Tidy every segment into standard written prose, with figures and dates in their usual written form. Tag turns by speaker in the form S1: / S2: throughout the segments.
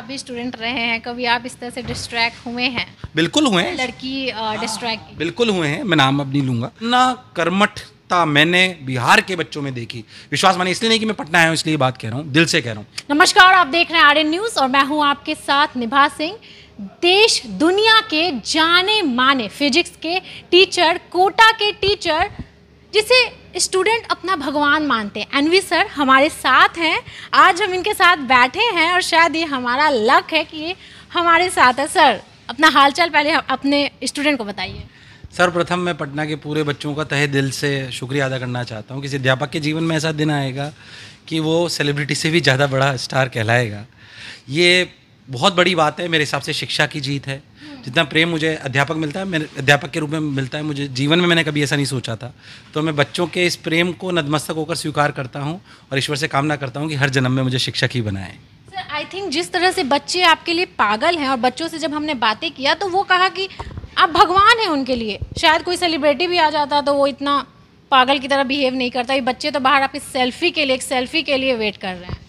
S1: आप भी स्टूडेंट रहे हैं, कभी आप इस तरह से डिस्ट्रैक्ट हुए हैं?
S2: बिल्कुल हुए हैं,
S1: लड़की डिस्ट्रैक्ट की?
S2: बिल्कुल हुए हैं, मैं नाम अब नहीं लूँगा ना। कर्मठता मैंने बिहार के बच्चों में देखी। विश्वास मानिए, इसलिए नहीं कि मैं पटना आया हूँ, इसलिए बात कह रहा हूँ, दिल से कह रहा हूँ।
S1: नमस्कार, आप देख रहे हैं आर्यन न्यूज़ और मैं हूं आपके साथ निभा सिंह। देश दुनिया के जाने माने फिजिक्स के टीचर, कोटा के टीचर, जिसे स्टूडेंट अपना भगवान मानते हैं, एनवी सर हमारे साथ हैं। आज हम इनके साथ बैठे हैं और शायद ये हमारा लक है कि ये हमारे साथ है। सर, अपना हालचाल पहले अपने स्टूडेंट को बताइए।
S2: सर्वप्रथम मैं पटना के पूरे बच्चों का तहे दिल से शुक्रिया अदा करना चाहता हूँ। किसी अध्यापक के जीवन में ऐसा दिन आएगा कि वो सेलिब्रिटी से भी ज़्यादा बड़ा स्टार कहलाएगा। ये बहुत बड़ी बात है, मेरे हिसाब से शिक्षा की जीत है। जितना प्रेम मुझे अध्यापक मिलता है, मेरे अध्यापक के रूप में मिलता है, मुझे जीवन में मैंने कभी ऐसा नहीं सोचा था। तो मैं बच्चों के इस प्रेम को नतमस्तक होकर स्वीकार करता हूँ और ईश्वर से कामना करता हूँ कि हर जन्म में मुझे शिक्षक ही बनाए।
S1: सर, आई थिंक जिस तरह से बच्चे आपके लिए पागल हैं, और बच्चों से जब हमने बातें किया तो वो कहा कि आप भगवान हैं उनके लिए। शायद कोई सेलिब्रिटी भी आ जाता तो वो इतना पागल की तरह बिहेव नहीं करता। ये बच्चे तो बाहर आपकी एक सेल्फी के लिए वेट कर रहे हैं।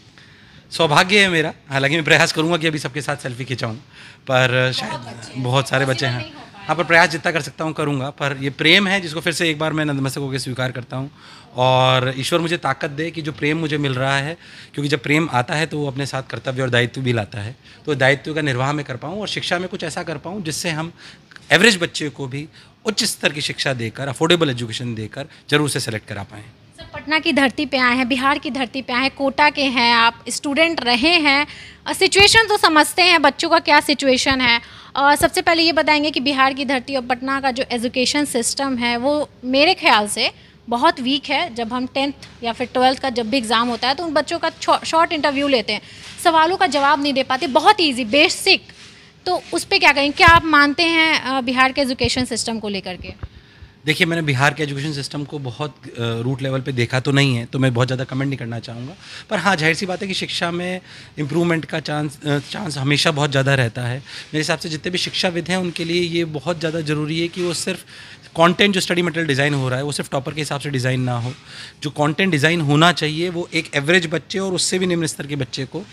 S2: सौभाग्य है मेरा, हालांकि मैं प्रयास करूंगा कि अभी सबके साथ सेल्फी खिंचाऊं, पर शायद बहुत सारे बच्चे हैं। हाँ, पर प्रयास जितना कर सकता हूँ करूँगा। पर ये प्रेम है जिसको फिर से एक बार मैं नतमस्तक होकर स्वीकार करता हूँ, और ईश्वर मुझे ताकत दे कि जो प्रेम मुझे मिल रहा है, क्योंकि जब प्रेम आता है तो वो अपने साथ कर्तव्य और दायित्व भी लाता है, तो दायित्व का निर्वाह मैं कर पाऊँ और शिक्षा में कुछ ऐसा कर पाऊँ जिससे हम एवरेज बच्चे को भी उच्च स्तर की शिक्षा देकर, अफोर्डेबल एजुकेशन देकर जरूर से सेलेक्ट करा पाएँ।
S1: सर, पटना की धरती पे आए हैं, बिहार की धरती पे आए हैं, कोटा के हैं, आप स्टूडेंट रहे हैं, सिचुएशन तो समझते हैं बच्चों का क्या सिचुएशन है। सबसे पहले ये बताएंगे कि बिहार की धरती और पटना का जो एजुकेशन सिस्टम है वो मेरे ख्याल से बहुत वीक है। जब हम 10th या फिर 12th का जब भी एग्ज़ाम होता है तो उन बच्चों का शॉर्ट इंटरव्यू लेते हैं, सवालों का जवाब नहीं दे पाते, बहुत ईजी बेसिक। तो उस पर क्या कहें, क्या आप मानते हैं बिहार के एजुकेशन सिस्टम को लेकर के?
S2: देखिए, मैंने बिहार के एजुकेशन सिस्टम को बहुत रूट लेवल पे देखा तो नहीं है, तो मैं बहुत ज़्यादा कमेंट नहीं करना चाहूँगा। पर हाँ, जाहिर सी बात है कि शिक्षा में इम्प्रूवमेंट का चांस हमेशा बहुत ज़्यादा रहता है। मेरे हिसाब से जितने भी शिक्षाविद हैं उनके लिए ये बहुत ज़्यादा ज़रूरी है कि वो सिर्फ कंटेंट, जो स्टडी मटेरियल डिज़ाइन हो रहा है, वो सिर्फ टॉपर के हिसाब से डिज़ाइन ना हो। जो कंटेंट डिज़ाइन होना चाहिए वो एक एवरेज बच्चे और उससे भी निम्न स्तर के बच्चे को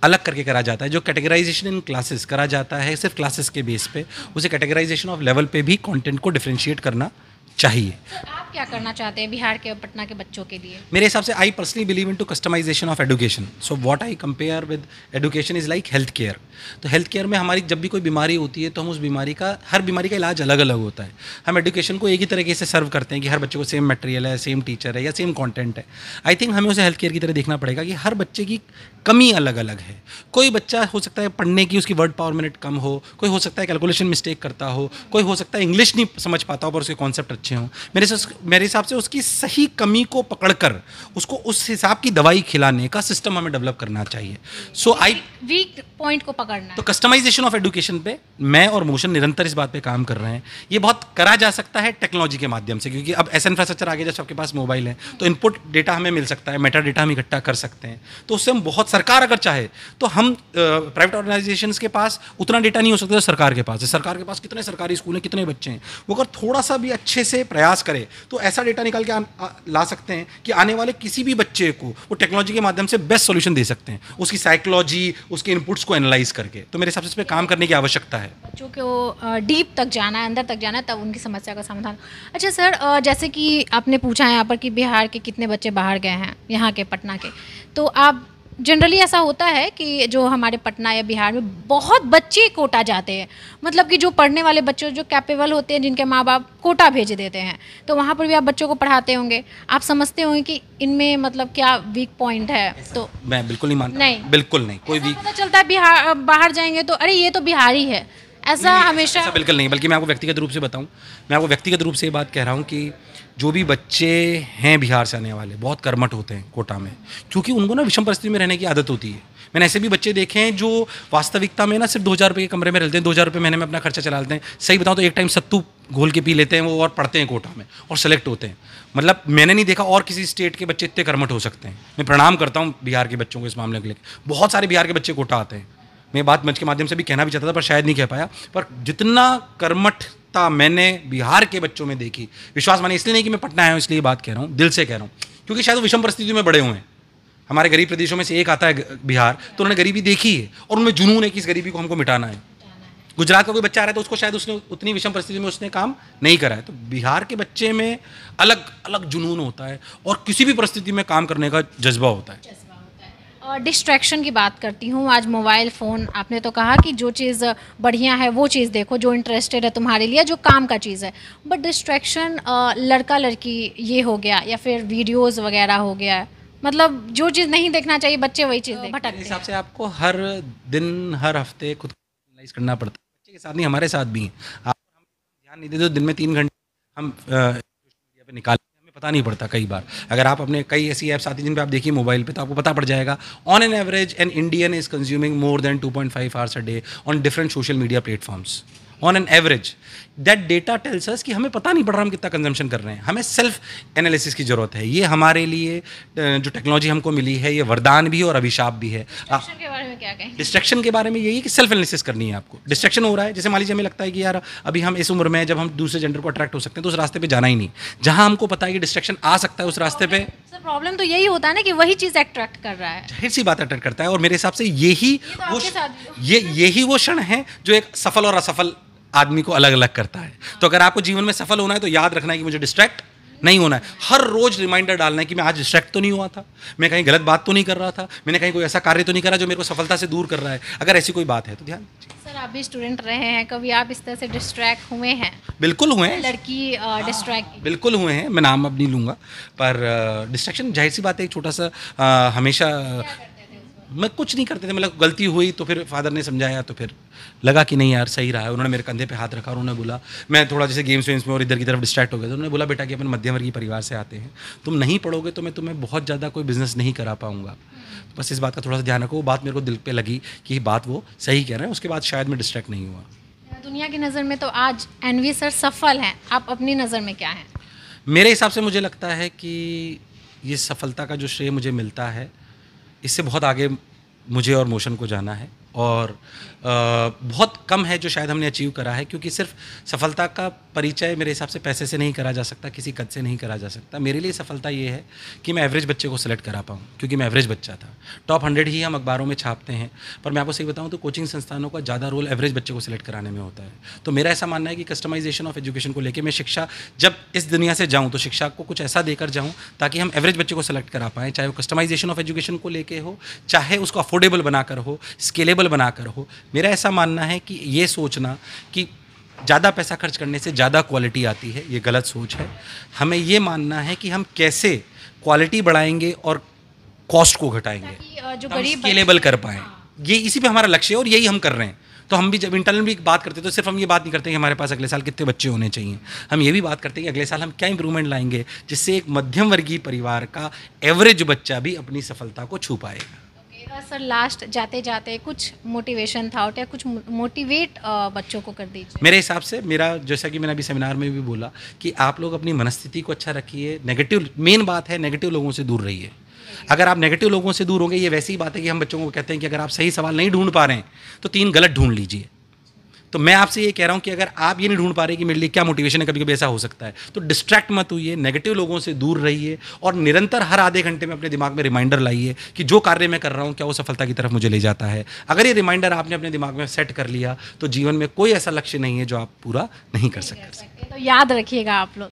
S2: अलग करके करा जाता है। जो कैटेगराइजेशन इन क्लासेस करा जाता है सिर्फ क्लासेस के बेस पे, उसे कैटेगराइजेशन ऑफ लेवल पे भी कंटेंट को डिफरेंशिएट करना चाहिए।
S1: सर, आप क्या करना चाहते हैं बिहार के और पटना के बच्चों के लिए?
S2: मेरे हिसाब से I personally believe in to customization of education. So what I compare with education is like health care. तो हेल्थ केयर में हमारी जब भी कोई बीमारी होती है तो हम उस बीमारी का, हर बीमारी का इलाज अलग अलग होता है। हम एजुकेशन को एक ही तरीके से सर्व करते हैं कि हर बच्चे को सेम मटेरियल है, सेम टीचर है या सेम कंटेंट है। आई थिंक हमें उसे हेल्थ केयर की तरह देखना पड़ेगा कि हर बच्चे की कमी अलग अलग है। कोई बच्चा हो सकता है पढ़ने की उसकी वर्ड पावर मिनट कम हो, कोई हो सकता है कैलकुलेशन मिस्टेक करता हो, कोई हो सकता है इंग्लिश नहीं समझ पाता हो पर उसके कॉन्सेप्ट अच्छे हों। मेरे हिसाब से उसकी सही कमी को पकड़कर उसको उस हिसाब की दवाई खिलाने का सिस्टम हमें डेवलप करना चाहिए। सो आई
S1: वीक पॉइंट को पकड़ना
S2: तो कस्टमाइजेशन ऑफ एजुकेशन पे मैं और मोशन निरंतर इस बात पे काम कर रहे हैं। ये बहुत करा जा सकता है टेक्नोलॉजी के माध्यम से, क्योंकि अब ऐसा इंफ्रास्ट्रक्चर आ गया जब सबके पास मोबाइल है तो इनपुट डेटा हमें मिल सकता है, मेटा डेटा हम इकट्ठा कर सकते हैं। तो उससे हम बहुत, सरकार अगर चाहे तो हम प्राइवेट ऑर्गेनाइजेशंस के पास उतना डेटा नहीं हो सकता जो सरकार के पास है। सरकार के पास कितने सरकारी स्कूल हैं, कितने बच्चे हैं, वो अगर थोड़ा सा भी अच्छे से प्रयास करे तो ऐसा डेटा निकाल के ला सकते हैं कि आने वाले किसी भी बच्चे को वो टेक्नोलॉजी के माध्यम से बेस्ट सॉल्यूशन दे सकते हैं, उसकी साइकोलॉजी, उसके इनपुट्स को एनालाइज करके। तो मेरे हिसाब से इस पर काम करने की आवश्यकता है।
S1: बच्चों को डीप तक जाना है, अंदर तक जाना है, तब उनकी समस्या का समाधान। अच्छा सर, जैसे कि आपने पूछा है यहाँ पर कि बिहार के कितने बच्चे बाहर गए हैं यहाँ के, पटना के, तो आप जनरली ऐसा होता है कि जो हमारे पटना या बिहार में बहुत बच्चे कोटा जाते हैं, मतलब कि जो पढ़ने वाले बच्चे जो कैपेबल होते हैं, जिनके माँ बाप कोटा भेज देते हैं, तो वहाँ पर भी आप बच्चों को पढ़ाते होंगे, आप समझते होंगे कि इनमें मतलब क्या वीक पॉइंट है। तो
S2: मैं बिल्कुल नहीं मानता,
S1: नहीं,
S2: बिल्कुल नहीं, कोई वीक
S1: पता चलता है बिहार बाहर जाएंगे तो अरे ये तो बिहारी है, ऐसा हमेशा
S2: ऐसा बिल्कुल नहीं। बल्कि मैं आपको व्यक्तिगत रूप से बताऊं, मैं आपको व्यक्तिगत रूप से ये बात कह रहा हूं कि जो भी बच्चे हैं बिहार से आने वाले बहुत कर्मठ होते हैं कोटा में, क्योंकि उनको ना विषम परिस्थिति में रहने की आदत होती है। मैंने ऐसे भी बच्चे देखे हैं जो वास्तविकता में ना सिर्फ 2000 रुपये के कमरे में रहते हैं, 2000 रुपये महीने में अपना खर्चा चला लेते हैं। सही बताऊं तो एक टाइम सत्तू घोल के पी लेते हैं वो, और पढ़ते हैं कोटा में और सेलेक्ट होते हैं। मतलब मैंने नहीं देखा और किसी स्टेट के बच्चे इतने कर्मठ हो सकते हैं। मैं प्रणाम करता हूँ बिहार के बच्चों को इस मामले के लिए। बहुत सारे बिहार के बच्चे कोटा आते हैं। मैं बात मंच के माध्यम से भी कहना भी चाहता था पर शायद नहीं कह पाया। पर जितना कर्मठता मैंने बिहार के बच्चों में देखी, विश्वास मानिए, इसलिए नहीं कि मैं पटना आया हूँ इसलिए बात कह रहा हूँ, दिल से कह रहा हूँ, क्योंकि शायद वो विषम परिस्थितियों में बड़े हुए हैं। हमारे गरीब प्रदेशों में से एक आता है बिहार, तो उन्होंने गरीबी देखी है और उनमें जुनून है कि इस गरीबी को हमको मिटाना है। गुजरात का कोई बच्चा आ रहा है तो उसको शायद उसने उतनी विषम परिस्थिति में उसने काम नहीं करा है। तो बिहार के बच्चे में अलग अलग जुनून होता है और किसी भी परिस्थिति में काम करने का जज्बा होता है।
S1: और डिस्ट्रैक्शन की बात करती हूँ, आज मोबाइल फ़ोन, आपने तो कहा कि जो चीज़ बढ़िया है वो चीज़ देखो, जो इंटरेस्टेड है तुम्हारे लिए, जो काम का चीज़ है। बट डिस्ट्रैक्शन लड़का लड़की ये हो गया, या फिर वीडियोस वगैरह हो गया, मतलब जो चीज़ नहीं देखना चाहिए बच्चे वही चीज़ भटकते हैं।
S2: मेरे हिसाब से आपको हर दिन हर हफ्ते खुद को एनालाइज करना पड़ता है। बच्चे के साथ नहीं, हमारे साथ भी हैं। आप हम ध्यान नहीं देते तो दिन में 3 घंटे हम सोशल मीडिया पे निकाल, हमें पता नहीं पड़ता कई बार। अगर आप अपने कई ऐसी ऐप्स आती हैं जिन पे आप देखिए मोबाइल पे, तो आपको पता पड़ जाएगा on an average an Indian is consuming more than 2.5 hours a day on different social media platforms on an average. That data tells us कि हमें पता नहीं पड़ रहा हम कितना कंजम्पशन कर रहे हैं। हमें सेल्फ एनालिसिस की जरूरत है। ये हमारे लिए जो टेक्नोलॉजी हमको मिली है, ये वरदान भी है और अभिशाप भी है।
S1: डिस्ट्रैक्शन के बारे में क्या कहें?
S2: डिस्ट्रैक्शन के बारे में यही है कि सेल्फ एनालिसिस करनी है आपको। डिस्ट्रैक्शन हो रहा है, जैसे मान लीजिए हमें लगता है कि यार अभी हम इस उम्र में हैं जब हम दूसरे जेंडर को अट्रैक्ट हो सकते हैं, तो उस रास्ते पे जाना ही नहीं। जहां हमको पता है कि डिस्ट्रैक्शन आ सकता है उस रास्ते पे।
S1: सर प्रॉब्लम तो यही होता है ना कि वही चीज़ अट्रैक्ट कर रहा है।
S2: जाहिर सी बात अट्रैक्ट करता है और मेरे हिसाब से यही
S1: तो
S2: वो
S1: आपके साथ भी
S2: यही वो क्षण है जो एक सफल और असफल आदमी को अलग अलग करता है। तो अगर आपको जीवन में सफल होना है तो याद रखना है कि मुझे डिस्ट्रैक्ट नहीं होना है। हर रोज रिमाइंडर डालना है कि मैं आज डिस्ट्रैक्ट तो नहीं हुआ था, मैं कहीं गलत बात तो नहीं कर रहा था, मैंने कहीं कोई ऐसा कार्य तो नहीं करा जो मेरे को सफलता से दूर कर रहा है। अगर ऐसी कोई बात है तो ध्यान।
S1: सर आप भी स्टूडेंट रहे हैं, कभी आप इस तरह से डिस्ट्रैक्ट हुए हैं?
S2: बिल्कुल हुए हैं,
S1: लड़की डिस्ट्रैक्ट?
S2: बिल्कुल हुए हैं। मैं नाम अब नहीं लूँगा, पर डिस्ट्रैक्शन जाहिर सी बात है एक छोटा सा हमेशा मैं कुछ नहीं करते थे। मतलब गलती हुई तो फिर फादर ने समझाया, तो फिर लगा कि नहीं यार सही रहा है। उन्होंने मेरे कंधे पे हाथ रखा और उन्होंने बोला, मैं थोड़ा जैसे गेम्स वेम्स में और इधर की तरफ डिस्ट्रैक्ट हो गया, तो उन्होंने बोला बेटा कि अपन मध्यम वर्गीय परिवार से आते हैं, तुम नहीं पढ़ोगे तो मैं तुम्हें बहुत ज़्यादा कोई बिजनेस नहीं करा पाऊँगा। बस इस बात का थोड़ा सा ध्यान रखो। वो बात मेरे को दिल पे लगी कि बात वो सही कह रहे हैं। उसके बाद शायद मैं डिस्ट्रैक्ट नहीं हुआ।
S1: दुनिया की नज़र में तो आज एनवी सर सफल हैं, आप अपनी नज़र में क्या हैं?
S2: मेरे हिसाब से मुझे लगता है कि ये सफलता का जो श्रेय मुझे मिलता है, इससे बहुत आगे मुझे और मोशन को जाना है और बहुत कम है जो शायद हमने अचीव करा है। क्योंकि सिर्फ सफलता का परिचय मेरे हिसाब से पैसे से नहीं करा जा सकता, किसी कद से नहीं करा जा सकता। मेरे लिए सफलता ये है कि मैं एवरेज बच्चे को सेलेक्ट करा पाऊँ, क्योंकि मैं एवरेज बच्चा था। टॉप 100 ही हम अखबारों में छापते हैं, पर मैं आपको सही बताऊँ तो कोचिंग संस्थानों का ज़्यादा रोल एवरेज बच्चे को सिलेक्ट कराने में होता है। तो मेरा ऐसा मानना है कि कस्टमाइजेशन ऑफ एजुकेशन को लेकर मैं शिक्षा जब इस दुनिया से जाऊँ तो शिक्षा को कुछ ऐसा देकर जाऊँ ताकि हम एवरेज बच्चे को सेलेक्ट करा पाएँ, चाहे वो कस्टमाइजेशन ऑफ एजुकेशन को लेके हो, चाहे उसको अफोर्डेबल बनाकर हो, स्केलेबल बनाकर हो। मेरा ऐसा मानना है कि ये सोचना कि ज़्यादा पैसा खर्च करने से ज़्यादा क्वालिटी आती है, ये गलत सोच है। हमें ये मानना है कि हम कैसे क्वालिटी बढ़ाएंगे और कॉस्ट को घटाएंगे,
S1: ताकि जो
S2: हम
S1: गरीब
S2: स्केलेबल कर पाएँ। ये इसी पे हमारा लक्ष्य है और यही हम कर रहे हैं। तो हम भी जब इंटरनल भी बात करते हैं तो सिर्फ हम ये बात नहीं करते कि हमारे पास अगले साल कितने बच्चे होने चाहिए, हम ये भी बात करते हैं कि अगले साल हम क्या इंप्रूवमेंट लाएंगे जिससे एक मध्यम वर्गीय परिवार का एवरेज बच्चा भी अपनी सफलता को छू पाएगा।
S1: सर लास्ट जाते जाते कुछ मोटिवेशन था या कुछ मोटिवेट बच्चों को कर दीजिए।
S2: मेरे हिसाब से मेरा, जैसा कि मैंने अभी सेमिनार में भी बोला, कि आप लोग अपनी मनस्थिति को अच्छा रखिए। नेगेटिव, मेन बात है नेगेटिव लोगों से दूर रहिए। अगर आप नेगेटिव लोगों से दूर होंगे, ये वैसी ही बात है कि हम बच्चों को कहते हैं कि अगर आप सही सवाल नहीं ढूंढ पा रहे हैं तो 3 गलत ढूंढ लीजिए। तो मैं आपसे ये कह रहा हूँ कि अगर आप ये नहीं ढूंढ पा रहे कि मेरे लिए क्या मोटिवेशन है, कभी कभी ऐसा हो सकता है, तो डिस्ट्रैक्ट मत होइए, नेगेटिव लोगों से दूर रहिए और निरंतर हर आधे घंटे में अपने दिमाग में रिमाइंडर लाइए कि जो कार्य मैं कर रहा हूँ क्या वो सफलता की तरफ मुझे ले जाता है। अगर ये रिमाइंडर आपने अपने दिमाग में सेट कर लिया तो जीवन में कोई ऐसा लक्ष्य नहीं है जो आप पूरा नहीं कर सकते।
S1: तो याद रखिएगा आप लोग।